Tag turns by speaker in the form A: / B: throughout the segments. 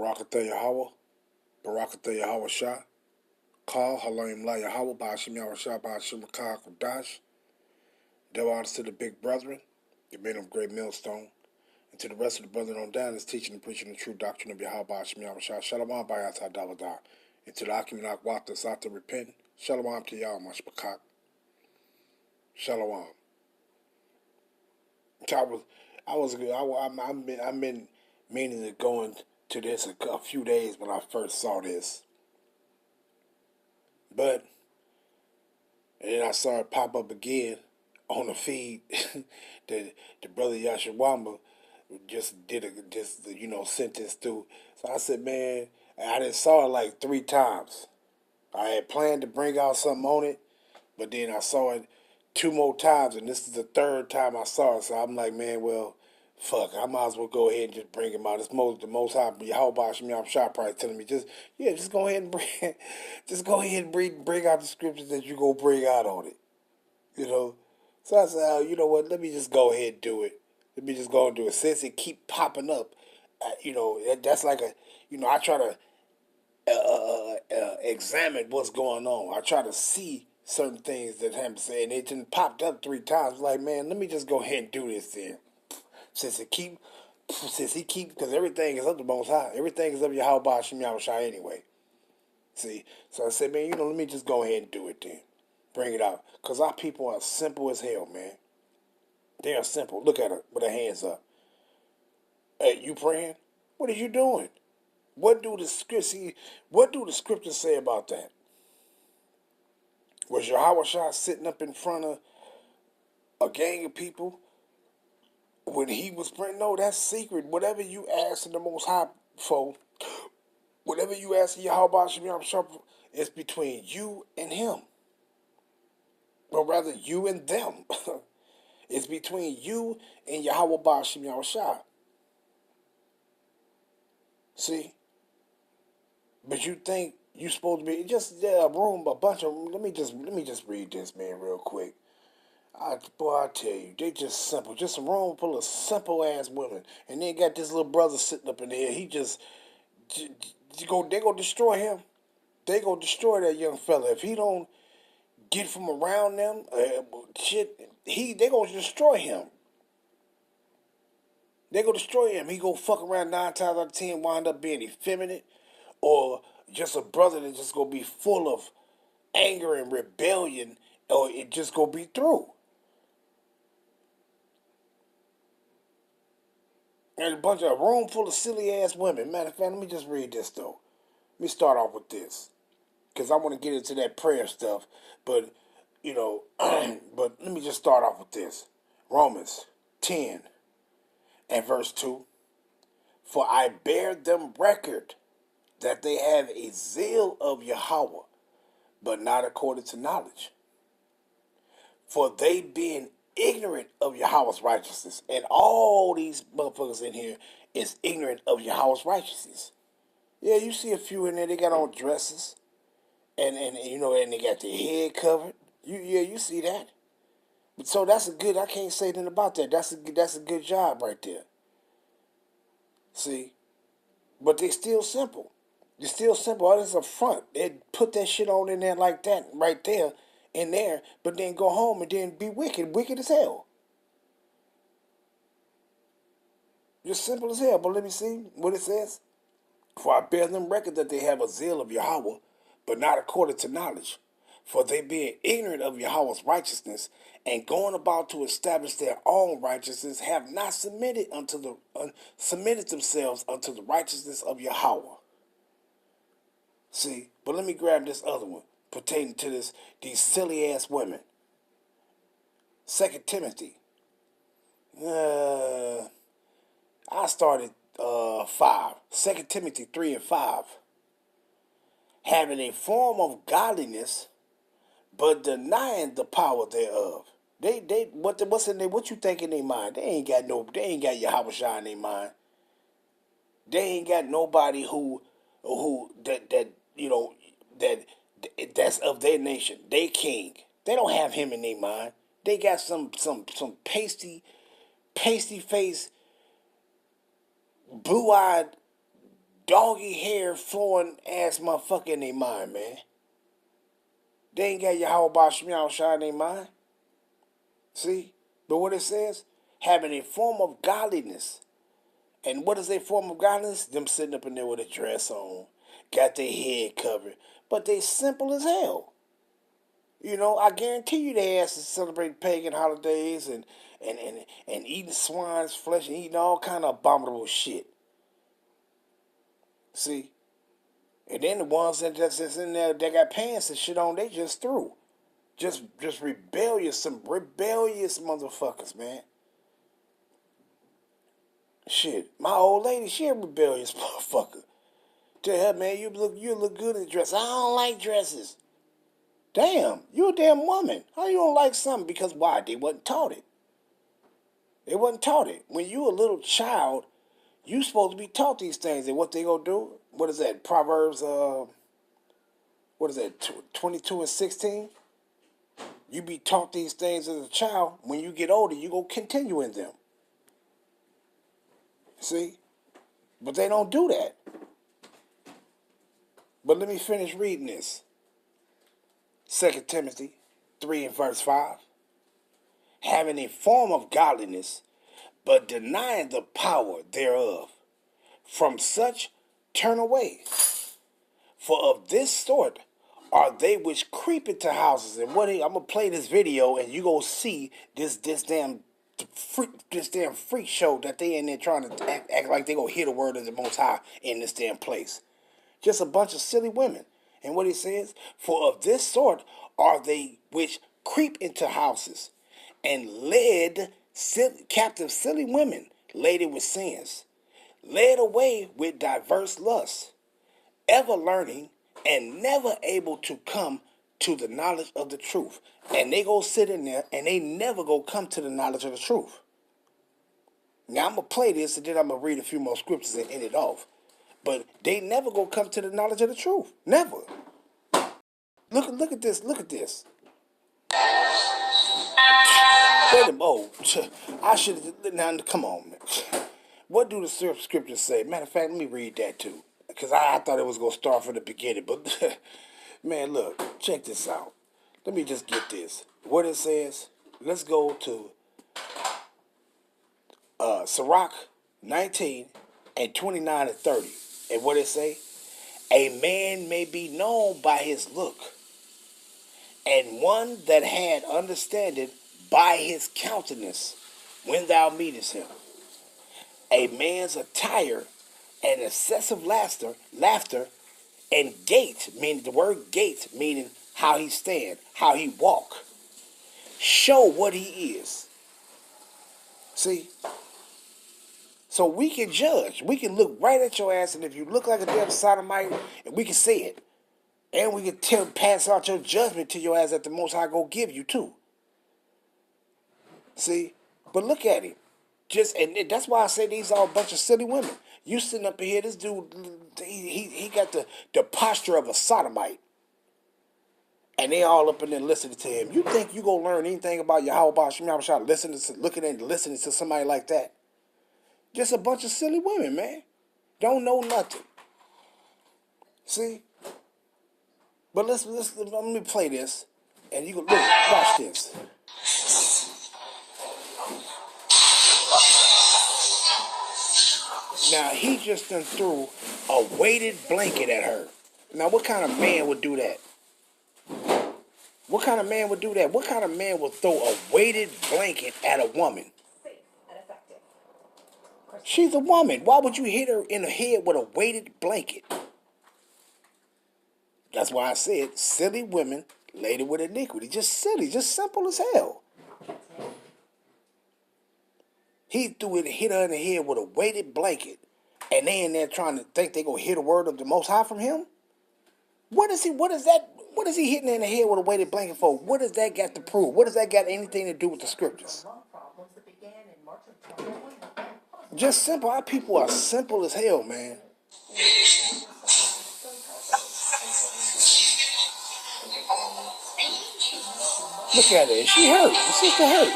A: Barakatah Yahweh, Barakatah Yahweh Shah, Call, Halayim La Yahweh, Ba'ashim Yahweh Shah, Ba'ashim Rakah Kodash, Double honors to the big brethren, the men of great millstone, and to the rest of the brethren on down is teaching and preaching the true doctrine of Yahweh, Ba'ashim Yahweh Shah, Shalom Bayatah Daladah, and to the Akimanach Wata Sata repent, Shalom to Yahweh Mashpakak, Shalom. I've been meaning to go into this a few days when I first saw this. But and then I saw it pop up again on the feed. the brother Yashawamba sent this through. So I said, man, I done saw it like 3 times. I had planned to bring out something on it, but then I saw it 2 more times, and this is the 3rd time I saw it. So I'm like, man, well, fuck, I might as well go ahead and just bring him out. It's the most high Yahweh Shem Shah probably telling me just go ahead and bring out the scriptures that you go bring out on it. So I said, oh, you know what? Let me just go ahead and do it. Let me just go and do it. Since it keep popping up, that's like I try to examine what's going on. I try to see certain things that happen, and it just popped up 3 times. Like, man, let me just go ahead and do this then. Since he keep, because everything is up the Most High. Everything is up Yahweh Shem Yahushua anyway. See, so I said, man, let me just go ahead and do it then. Bring it out. Because our people are simple as hell, man. They are simple. Look at her with her hands up. Hey, you praying? What are you doing? What do the scriptures say about that? Was Yahweh Shah sitting up in front of a gang of people when he was praying? No, that's secret. Whatever you ask in the Most High for, whatever you ask in Yahweh Shem Shah, it's between you and him. Or rather, you and them. It's between you and Yahweh Ba'ashim Yahushua. See? But you think you supposed to be just a room, a bunch of. Let me just read this, man, real quick. I tell you, they just simple, just a room full of simple ass women, and then got this little brother sitting up in there. He they gonna destroy him. They gonna destroy that young fella if he don't get from around them. They gonna destroy him. They gonna destroy him. He gonna fuck around 9 times out of 10, wind up being effeminate, or just a brother that just gonna be full of anger and rebellion, or it just gonna be through. And a room full of silly ass women. Matter of fact, let me just read this though. Let me start off with this, because I want to get into that prayer stuff. But but let me just start off with this. Romans 10 and verse 2. For I bear them record that they have a zeal of Yahweh, but not according to knowledge. For they being ignorant of Yahweh's righteousness, and all these motherfuckers in here is ignorant of Yahweh's righteousness. Yeah, you see a few in there, they got on dresses, and they got their head covered. You see that. But so that's I can't say anything about that. That's a good job right there. See? But they still simple. They're still simple. All this up front. They put that shit on in there like that, right there, in there, but then go home and then be wicked as hell. Just simple as hell. But let me see what it says. For I bear them record that they have a zeal of Yahweh, but not according to knowledge. For they being ignorant of Yahweh's righteousness, and going about to establish their own righteousness, have not submitted themselves unto the righteousness of Yahweh. See, but let me grab this other one pertaining to these silly ass women. 2 Timothy. I started 5. 2 Timothy 3 and 5. Having a form of godliness, but denying the power thereof. What's in there? What you think in their mind? They ain't got Yahweh Shah in their mind. They ain't got nobody that's of their nation. They king. They don't have him in their mind. They got some pasty face, blue-eyed doggy hair flowing ass motherfucker in their mind, man. They ain't got Yahweh Shemiah Shah in their mind. See? But what it says, having a form of godliness. And what is a form of godliness? Them sitting up in there with a dress on, got their head covered, but they simple as hell. You know, I guarantee you they ass to celebrate pagan holidays and eating swine's flesh and eating all kind of abominable shit. See? And then the ones that's in there that got pants and shit on, they just through. Just rebellious, some rebellious motherfuckers, man. Shit, my old lady, she a rebellious motherfucker. Tell her, man, you look good in a dress. I don't like dresses. Damn, you a damn woman. How you don't like something? Because why? They wasn't taught it. They wasn't taught it. When you a little child, you supposed to be taught these things. And what they gonna do? What is that? Proverbs, what is that, 22:16? You be taught these things as a child. When you get older, you gonna continue in them. See? But they don't do that. But let me finish reading this. 2 Timothy 3 and verse 5. Having a form of godliness, but denying the power thereof. From such turn away. For of this sort are they which creep into houses. And I'm gonna play this video, and you gonna see this damn freak show that they in there trying to act like they gonna hear the word of the Most High in this damn place. Just a bunch of silly women. And what he says, for of this sort are they which creep into houses and led captive silly women laden with sins, led away with diverse lusts, ever learning and never able to come to the knowledge of the truth. And they go sit in there and they never go come to the knowledge of the truth. Now I'm going to play this and then I'm going to read a few more scriptures and end it off. But they never go come to the knowledge of the truth. Never. Look at this. Look at this. Wait a minute. Oh, I should have. Now, come on, man. What do the scriptures say? Matter of fact, let me read that too. Because I thought it was going to start from the beginning. But, man, look. Check this out. Let me just get this. What it says. Let's go to Sirach 19 and 29 and 30. And what it say? A man may be known by his look, and one that had understanding by his countenance when thou meetest him. A man's attire and excessive laughter, and gait, meaning the word gait, meaning how he stand, how he walk, show what he is. See? So we can judge. We can look right at your ass, and if you look like a damn sodomite, and we can say it. And we can pass out your judgment to your ass that the Most High go give you too. See? But look at him. And that's why I say these are a bunch of silly women. You sitting up here, this dude, he got the posture of a sodomite. And they all up in there listening to him. You think you gonna learn anything about Yahweh Shemiah Shah listening to somebody like that? Just a bunch of silly women, man. Don't know nothing. See? But let me play this, and you can look, watch this. Now he just done threw a weighted blanket at her. Now what kind of man would do that? What kind of man would do that? What kind of man would throw a weighted blanket at a woman? She's a woman. Why would you hit her in the head with a weighted blanket? That's why I said silly women laden with iniquity. Just silly, just simple as hell. He threw it and hit her in the head with a weighted blanket. And they in there trying to think they gonna hear the word of the Most High from him? What is he hitting her in the head with a weighted blanket for? What does that got to prove? What does that got anything to do with the scriptures? Just simple. Our people are simple as hell, man. Look at her. She hurt. The sister hurt.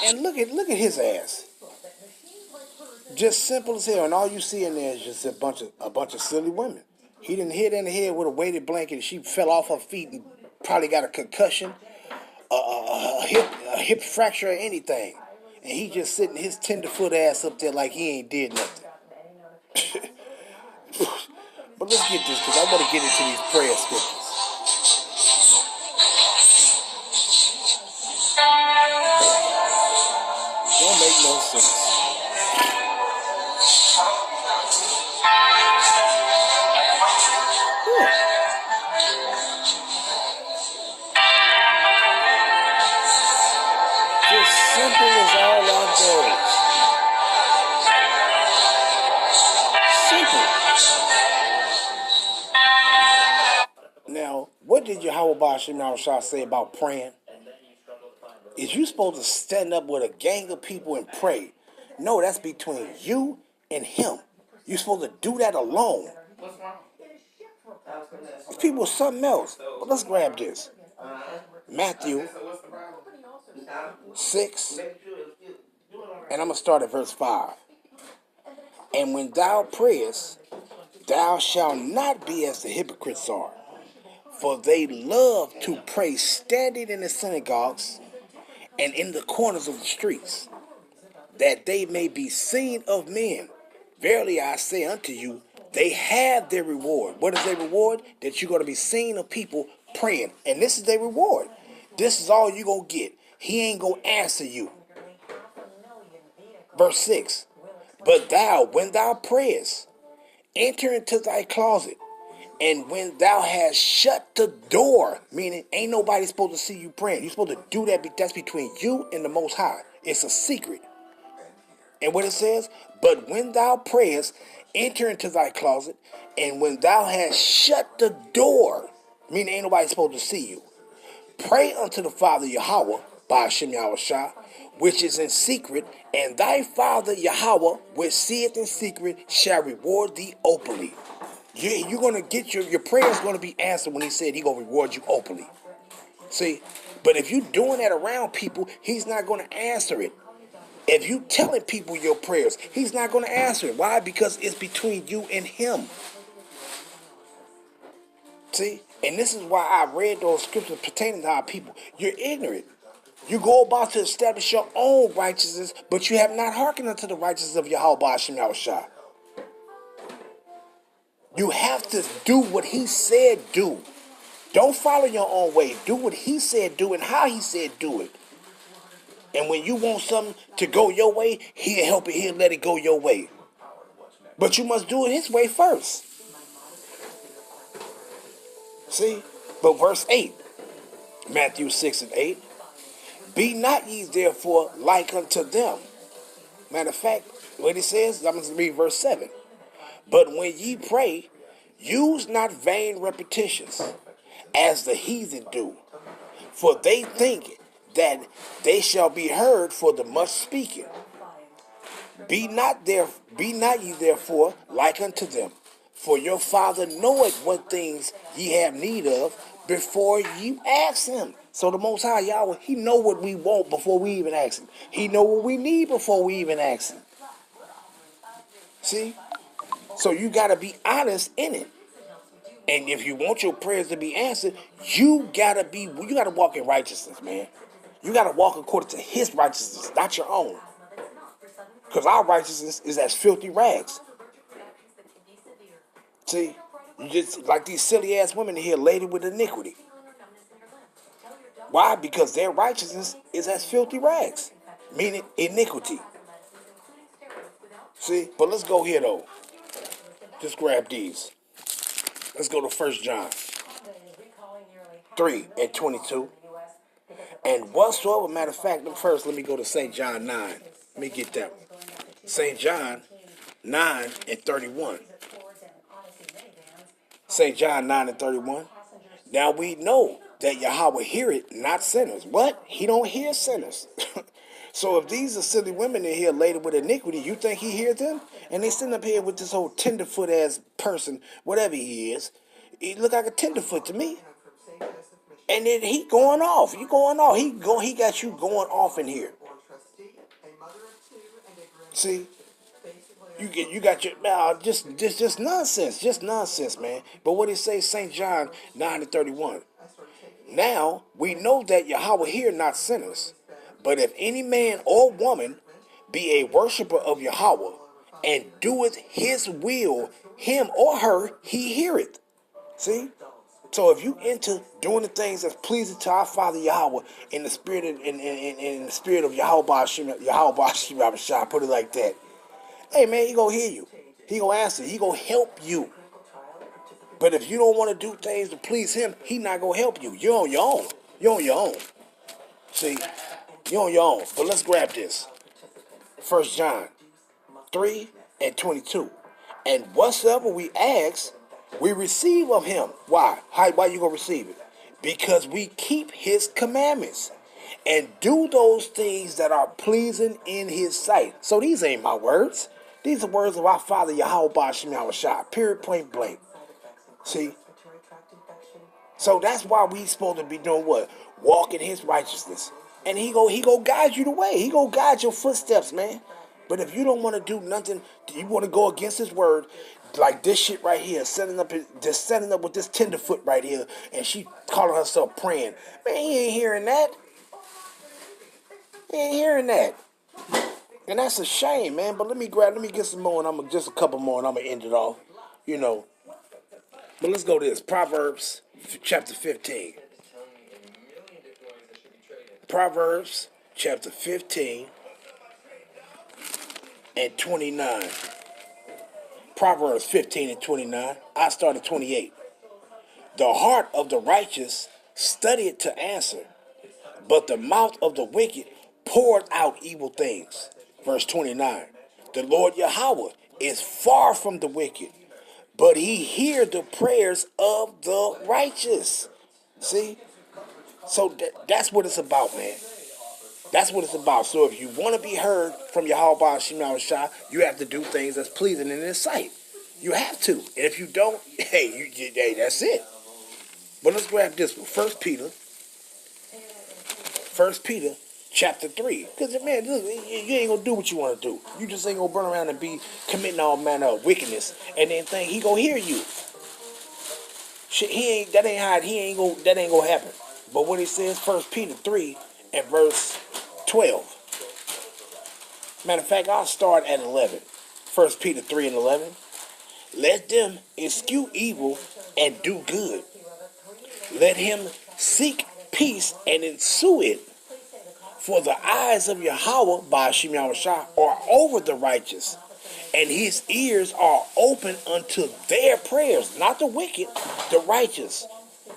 A: And look at his ass. Just simple as hell, and all you see in there is just a bunch of silly women. He didn't hit in the head with a weighted blanket, and she fell off her feet and probably got a concussion, a hip fracture, or anything. And he just sitting his tenderfoot ass up there like he ain't did nothing. But let's get this, because I want to get into these prayer scriptures. Don't make no sense. Just simple as all our goals. Simple. Now, what did Yahweh Shem Shah say about praying? Is you supposed to stand up with a gang of people and pray? No, that's between you and him. You're supposed to do that alone. These people are something else. But let's grab this. Matthew 6, and I'm going to start at verse 5. And when thou prayest, thou shalt not be as the hypocrites are, for they love to pray standing in the synagogues and in the corners of the streets, that they may be seen of men. Verily I say unto you, they have their reward. What is their reward? That you're going to be seen of people praying. And this is their reward. This is all you're going to get. He ain't going to answer you. Verse 6. But thou, when thou prayest, enter into thy closet, and when thou hast shut the door, meaning ain't nobody supposed to see you praying. You're supposed to do that. That's between you and the Most High. It's a secret. And what it says, but when thou prayest, enter into thy closet, and when thou hast shut the door, meaning ain't nobody supposed to see you, pray unto the Father Yahweh, by Hashem Yahweh Shah, which is in secret, and thy Father Yahweh, which seeth in secret, shall reward thee openly. You're going to get your prayer's going to be answered when he said he's going to reward you openly. See, but if you're doing that around people, he's not going to answer it. If you telling people your prayers, he's not going to answer it. Why? Because it's between you and him. See? And this is why I read those scriptures pertaining to our people. You're ignorant. You go about to establish your own righteousness, but you have not hearkened unto the righteousness of Yahweh Hashem Yahushua. You have to do what he said do. Don't follow your own way. Do what he said do and how he said do it. And when you want something to go your way, he'll help it. He'll let it go your way. But you must do it his way first. See? But verse 8, Matthew 6 and 8. Be not ye therefore like unto them. Matter of fact, what it says, I'm going to read verse 7. But when ye pray, use not vain repetitions, as the heathen do. For they think that they shall be heard for the much speaking. Be not ye therefore like unto them. For your Father knoweth what things ye have need of before you ask him. So the Most High Yahweh, he know what we want before we even ask him. He know what we need before we even ask him. See? So you got to be honest in it. And if you want your prayers to be answered, you got to walk in righteousness, man. You got to walk according to his righteousness, not your own. Because our righteousness is as filthy rags. See? You just like these silly ass women here laden with iniquity. Why? Because their righteousness is as filthy rags, meaning iniquity. See? But let's go here, though. Just grab these. Let's go to 1 John 3 and 22. And whatsoever, matter of fact, first let me go to St. John 9. Let me get that. St. John 9 and 31. St. John 9 and 31. Now we know that Yahweh heareth not sinners. What? He don't hear sinners. So if these are silly women in here laden with iniquity, you think he hears them? And they sitting up here with this whole tenderfoot ass person, whatever he is. He look like a tenderfoot to me. And then he going off. You going off. He got you going off in here. See, you got your just nonsense, man. But what it says, St. John 9:31. Now we know that Yahweh hear not sinners, but if any man or woman be a worshiper of Yahweh and doeth his will, him or her he heareth. See? So if you into doing the things that's pleasing to our Father Yahweh in the spirit in the spirit of Yahweh Ba'ashim, put it like that. Hey man, he gonna hear you. He gonna answer. He gonna help you. But if you don't want to do things to please him, he not gonna help you. You're on your own. You're on your own. See, you're on your own. But let's grab this. 1 John 3:22. And whatsoever we ask, we receive of him. Why? Why you gonna receive it? Because we keep his commandments and do those things that are pleasing in his sight. So these ain't my words. These are words of our Father Yahweh Ba'ashim Yahushua. Period, point blank. See? So that's why we supposed to be doing what? Walking his righteousness. And he go guide you the way. He go guide your footsteps, man. But if you don't want to do nothing, you want to go against his word, like this shit right here, setting up with this tenderfoot right here, and she calling herself praying. Man, he ain't hearing that. He ain't hearing that. And that's a shame, man. But let me get some more, and just a couple more, and I'm gonna end it off. You know. But let's go to this. Proverbs chapter 15. Proverbs chapter 15 and 29. Proverbs 15 and 29. I started 28. The heart of the righteous studieth to answer, but the mouth of the wicked poured out evil things. Verse 29. The Lord Yahweh is far from the wicked, but he hears the prayers of the righteous. See? So that's what it's about, man. That's what it's about. So if you want to be heard from Yahweh Ba'ashim Yahushua, you have to do things that's pleasing in his sight. You have to. And if you don't, hey, that's it. But let's grab this one. 1 Peter chapter 3. Because, man, look, you ain't going to do what you want to do. You just ain't going to run around and be committing all manner of wickedness and then think he going to hear you. Shit, that ain't going to happen. But what he says, 1 Peter 3 and verse 12. Matter of fact, I'll start at 11. 1 Peter 3 and 11. Let them eschew evil and do good. Let him seek peace and ensue it. For the eyes of Yahweh, Ba'ashim Yahushua, are over the righteous, and his ears are open unto their prayers. Not the wicked, the righteous.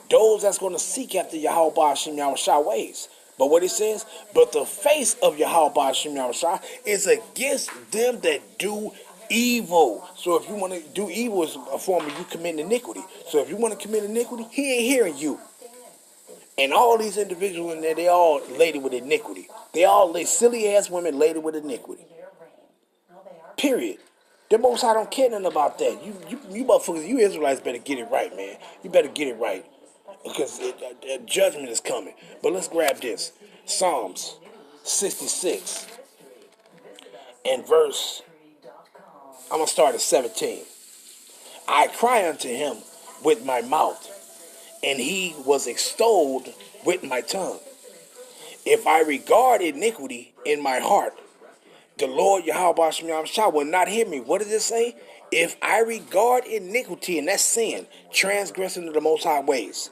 A: Those that's going to seek after Yahweh Ba'ashim Yahushua ways. But what it says, but the face of Yahweh Ba'ashim Yahushua is against them that do evil. So if you want to do evil, is a form of you committing iniquity. So if you want to commit iniquity, he ain't hearing you. And all these individuals in there, they all laden with iniquity. They all silly ass women laden with iniquity. Period. The Most High don't care nothing about that. You motherfuckers, you Israelites better get it right, man. You better get it right. Because judgment is coming. But let's grab this. Psalms 66 and verse, I'm going to start at 17. I cry unto him with my mouth, and he was extolled with my tongue. If I regard iniquity in my heart, the Lord Yahweh Shah will not hear me. What does it say? If I regard iniquity, and that's sin, transgressing the Most High ways.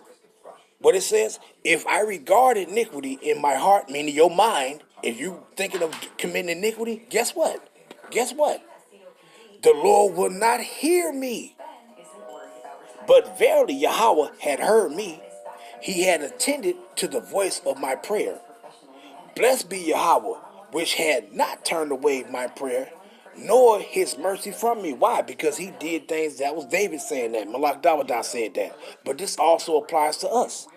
A: What it says, if I regard iniquity in my heart, meaning your mind, if you thinking of committing iniquity, guess what? Guess what? The Lord will not hear me. But verily Yahweh had heard me. He had attended to the voice of my prayer. Blessed be Yahweh, which had not turned away my prayer, nor his mercy from me. Why? Because he did things, that was David saying that. Malak Dawadah said that. But this also applies to us.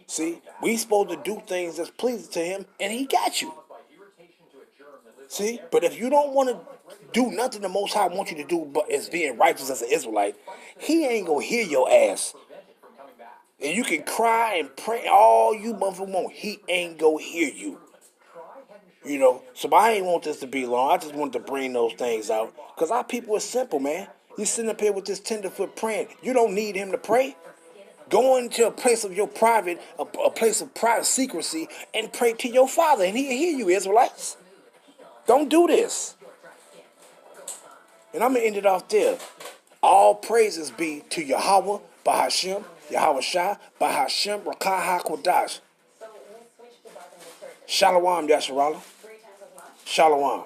A: See, we supposed to do things that's pleasing to him, and he got you. See, but if you don't want to do nothing the Most High wants you to do but as being righteous as an Israelite, he ain't going to hear your ass. And you can cry and pray all you motherfuckers want. He ain't going to hear you. So I ain't want this to be long. I just wanted to bring those things out. Because our people are simple, man. You sitting up here with this tenderfoot praying. You don't need him to pray. Go into a place of your private, a place of private secrecy, and pray to your Father, and He'll hear you, Israelites. Don't do this. And I'm going to end it off there. All praises be to Yahweh, Bahashem, Yahweh Shah, Bahashem, Rakah HaKodash. Shalom, Yasharallah. Shalom.